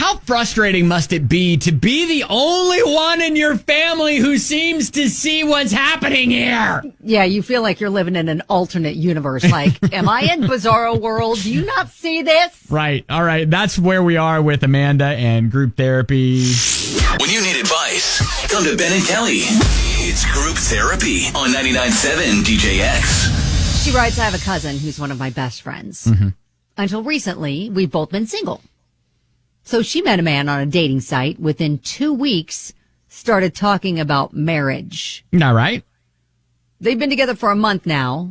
how frustrating must it be to be the only one in your family who seems to see what's happening here? Yeah, you feel like you're living in an alternate universe. Like, am I in Bizarro World? Do you not see this? Right. All right. That's where we are with Amanda and group therapy. When you need advice, come to Ben and Kelly. It's Group Therapy on 99.7 DJX. She writes, I have a cousin who's one of my best friends. Until recently, we've both been single. So she met a man on a dating site. Within 2 weeks, started talking about marriage. All right. They've been together for a month now,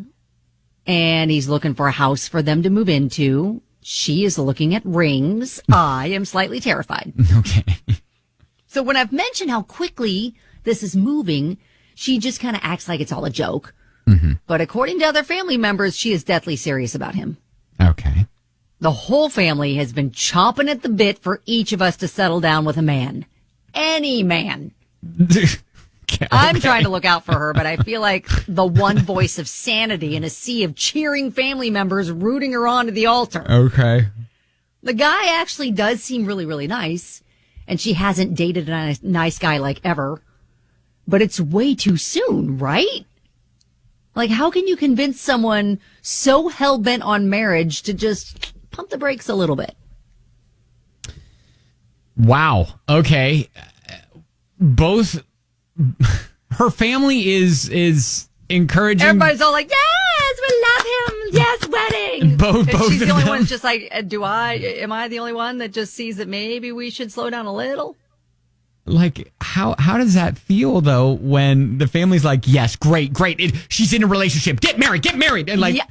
and he's looking for a house for them to move into. She is looking at rings. I am slightly terrified. Okay. So when I've mentioned how quickly this is moving, she just kind of acts like it's all a joke. But according to other family members, she is deathly serious about him. Okay. The whole family has been chomping at the bit for each of us to settle down with a man. Any man. Okay. I'm trying to look out for her, but I feel like the one voice of sanity in a sea of cheering family members rooting her on to the altar. Okay. The guy actually does seem really, really nice, and she hasn't dated a nice guy like ever. But it's way too soon, right? Like, how can you convince someone so hell-bent on marriage to just pump the brakes a little bit? Wow. Okay. Both her family is encouraging. Everybody's all like, yes, we love him. Yes, wedding. Both she's of the only them. one that's just like, am I the only one that just sees that maybe we should slow down a little? Like, how does that feel, though, when the family's like, yes, great. She's in a relationship. Get married. And like, Yeah,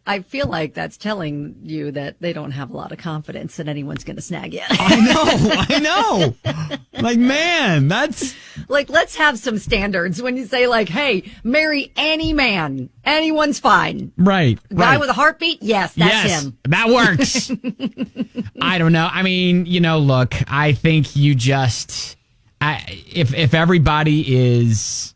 I feel like that's telling you that they don't have a lot of confidence that anyone's going to snag you. I know. Like, man, that's Like, let's have some standards when you say, like, hey, marry any man. Anyone's fine. right. Guy right. with a heartbeat? Yes, that's yes, him. that works. I don't know. I mean, look, I think you just, if everybody is,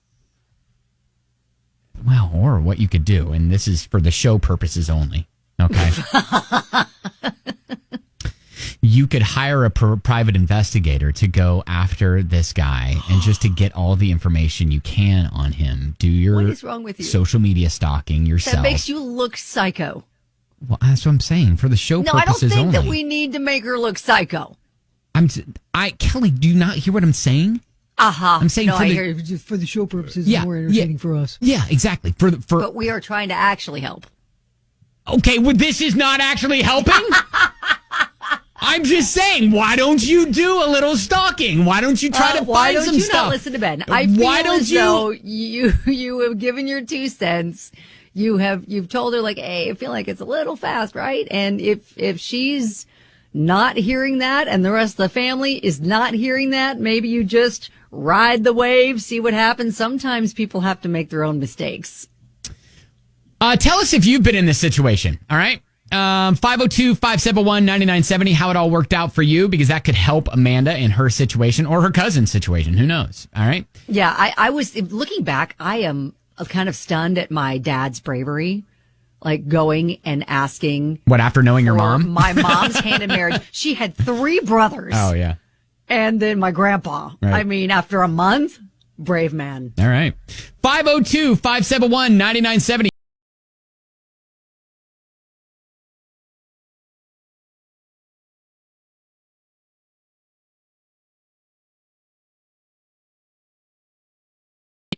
well, or what you could do, and this is for the show purposes only, okay? You could hire a private investigator to go after this guy and just to get all the information you can on him. Do your What is wrong with you? social media stalking yourself. That makes you look psycho. Well, that's what I'm saying. For the show No, I don't purposes think only. that we need to make her look psycho. Kelly, do you not hear what I'm saying? I'm saying no, for I the, hear you. Just for the show purposes, Yeah, it's more entertaining for us. Yeah, exactly. For But we are trying to actually help. okay, well, this is not actually helping. I'm just saying, why don't you do a little stalking? Why don't you try to why find don't some you stuff? not listen to Ben? I feel Why don't as though you have given your 2 cents. You've told her, like, hey, I feel like it's a little fast, right? And if she's not hearing that and the rest of the family is not hearing that, maybe you just ride the wave, see what happens. Sometimes people have to make their own mistakes. Tell us if you've been in this situation, all right? 502-571-9970, how it all worked out for you, because that could help Amanda in her situation or her cousin's situation. Who knows? All right? Yeah, I was looking back. I am kind of stunned at my dad's bravery, like going and asking. What, after knowing your for mom? My mom's hand in marriage. She had 3 brothers. Oh, yeah. And then my grandpa. Right. I mean, after a month, brave man. All right. 502-571-9970.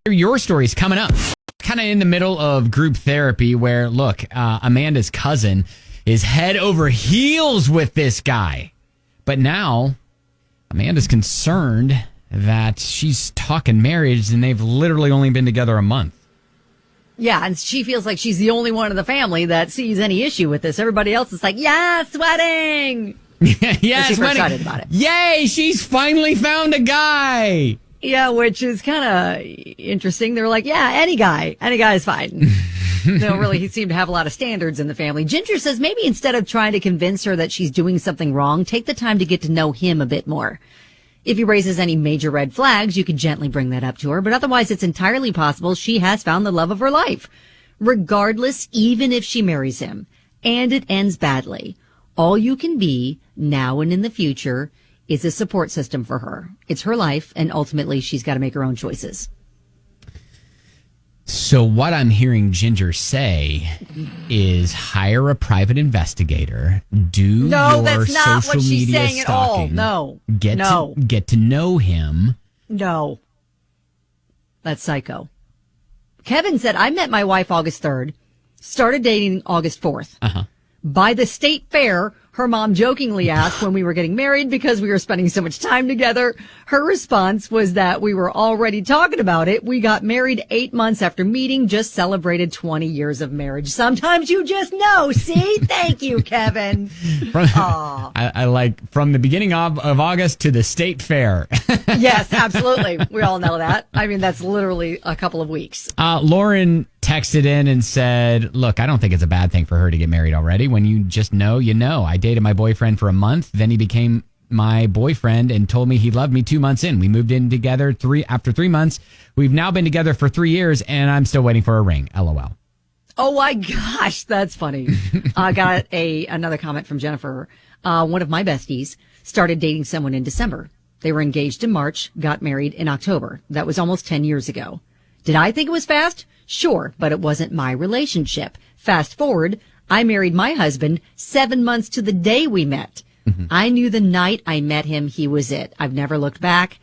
Your story's coming up. Kind of in the middle of group therapy where, look, Amanda's cousin is head over heels with this guy. But now Amanda's concerned that she's talking marriage and they've literally only been together a month. Yeah, and she feels like she's the only one in the family that sees any issue with this. Everybody else is like, yes, wedding. Yes, super wedding. excited about it. Yay, she's finally found a guy. Yeah, which is kind of interesting. They're like, yeah, any guy is fine. They don't really seem to have a lot of standards in the family. Ginger says maybe instead of trying to convince her that she's doing something wrong, take the time to get to know him a bit more. If he raises any major red flags, you can gently bring that up to her, but otherwise it's entirely possible she has found the love of her life. Regardless, even if she marries him, and it ends badly, all you can be, now and in the future, is a support system for her. It's her life, and ultimately she's got to make her own choices. So what I'm hearing Ginger say is hire a private investigator, do No, your that's not social what she's media saying at all. stalking, No. get to know him. No. That's psycho. Kevin said, I met my wife August 3rd, started dating August 4th. By the state fair, her mom jokingly asked when we were getting married because we were spending so much time together. Her response was that we were already talking about it. We got married 8 months after meeting, just celebrated 20 years of marriage. Sometimes you just know. See? Thank you, Kevin. I like from the beginning of August to the state fair. Yes, absolutely. We all know that. I mean, that's literally a couple of weeks. Lauren texted in and said, look, I don't think it's a bad thing for her to get married already. When you just know, you know. I dated my boyfriend for a month. Then he became my boyfriend and told me he loved me 2 months in. We moved in together after 3 months. We've now been together for 3 years and I'm still waiting for a ring. LOL. Oh my gosh, that's funny. I got another comment from Jennifer. One of my besties started dating someone in December. They were engaged in March, got married in October. That was almost 10 years ago. Did I think it was fast? Sure, but it wasn't my relationship. Fast forward, I married my husband 7 months to the day we met. I knew the night I met him, he was it. I've never looked back,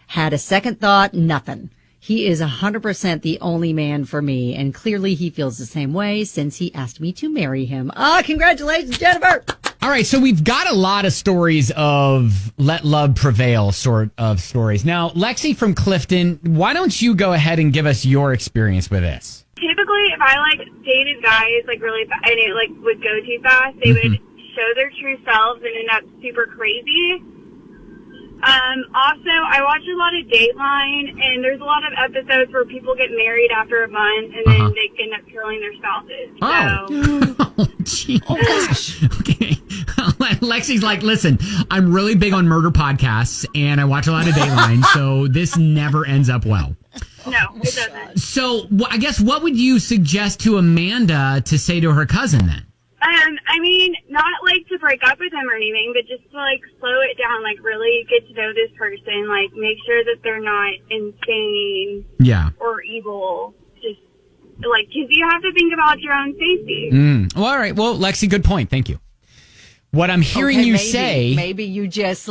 had a second thought, nothing. He is 100% the only man for me, and clearly he feels the same way since he asked me to marry him. Congratulations, Jennifer! All right, so we've got a lot of stories of let love prevail sort of stories. Now, Lexi from Clifton, why don't you go ahead and give us your experience with this? Typically, if I dated guys really fast, and it would go too fast, they would show their true selves and end up super crazy. Also, I watch a lot of Dateline, and there's a lot of episodes where people get married after a month, and then they end up killing their spouses. Oh, geez. Oh gosh. Okay. Lexi's like, listen, I'm really big on murder podcasts, and I watch a lot of Dateline, so this never ends up well. No, it doesn't. So, I guess what would you suggest to Amanda to say to her cousin then? I mean, not to break up with him or anything, but just to slow it down, really get to know this person, make sure that they're not insane or evil. Just because you have to think about your own safety. Well, all right. Well, Lexi, good point. Thank you. What I'm hearing you say, maybe you just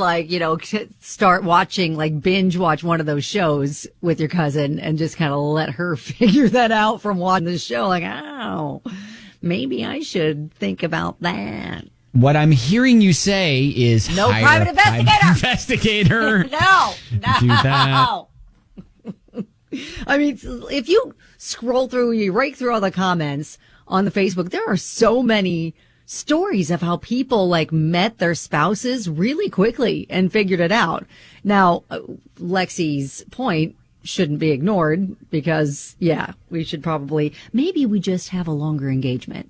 start watching, binge watch one of those shows with your cousin and just kind of let her figure that out from watching the show. Maybe I should think about that. What I'm hearing you say is no hire private investigator. No. Do that. I mean, if you scroll through, you rake through all the comments on the Facebook, there are so many stories of how people met their spouses really quickly and figured it out. Now, Lexi's point shouldn't be ignored because, we should maybe we just have a longer engagement.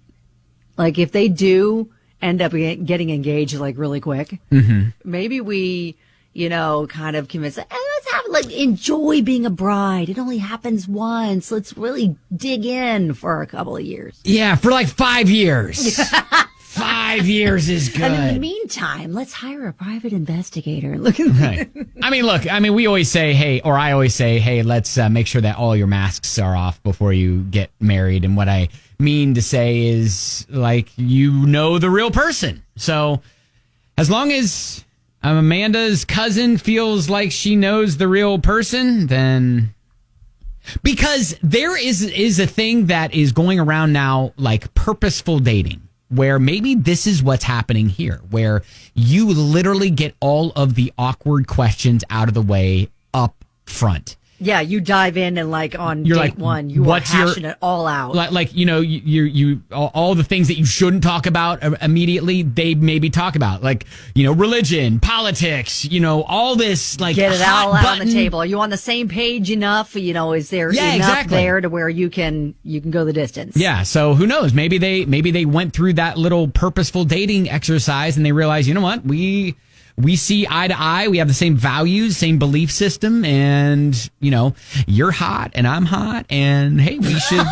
If they do end up getting engaged really quick, maybe we, kind of convince them, let's have enjoy being a bride. It only happens once. Let's really dig in for a couple of years. Yeah, for 5 years. 5 years is good. And in the meantime, let's hire a private investigator. Look at right. We always say, hey, or I always say, hey, let's make sure that all your masks are off before you get married. And what I mean to say is, the real person. So as long as Amanda's cousin feels like she knows the real person, then... Because there is a thing that is going around now, purposeful dating, where maybe this is what's happening here, where you literally get all of the awkward questions out of the way up front. Yeah, you dive in and on date one, you are hashing it all out. You all the things that you shouldn't talk about immediately, they maybe talk about, religion, politics, all this, get it all out on the table. Are you on the same page enough? Is there enough there to where you can go the distance? Yeah. So who knows? Maybe they went through that little purposeful dating exercise and they realized, you know what, we see eye to eye. We have the same values, same belief system. And, you're hot and I'm hot. And hey, we should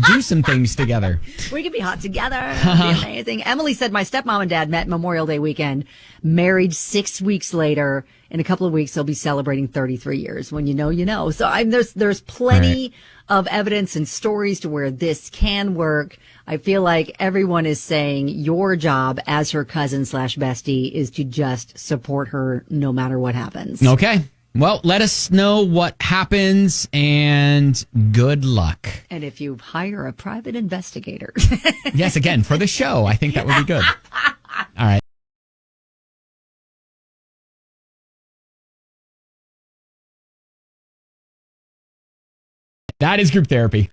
do some things together. We could be hot together. That'd be amazing. Emily said my stepmom and dad met Memorial Day weekend, married 6 weeks later. In a couple of weeks, they'll be celebrating 33 years. When you know, you know. So there's plenty of evidence and stories to where this can work. I feel like everyone is saying your job as her cousin / bestie is to just support her no matter what happens. Okay. Well, let us know what happens and good luck. And if you hire a private investigator. Yes, again, for the show, I think that would be good. All right. That is group therapy.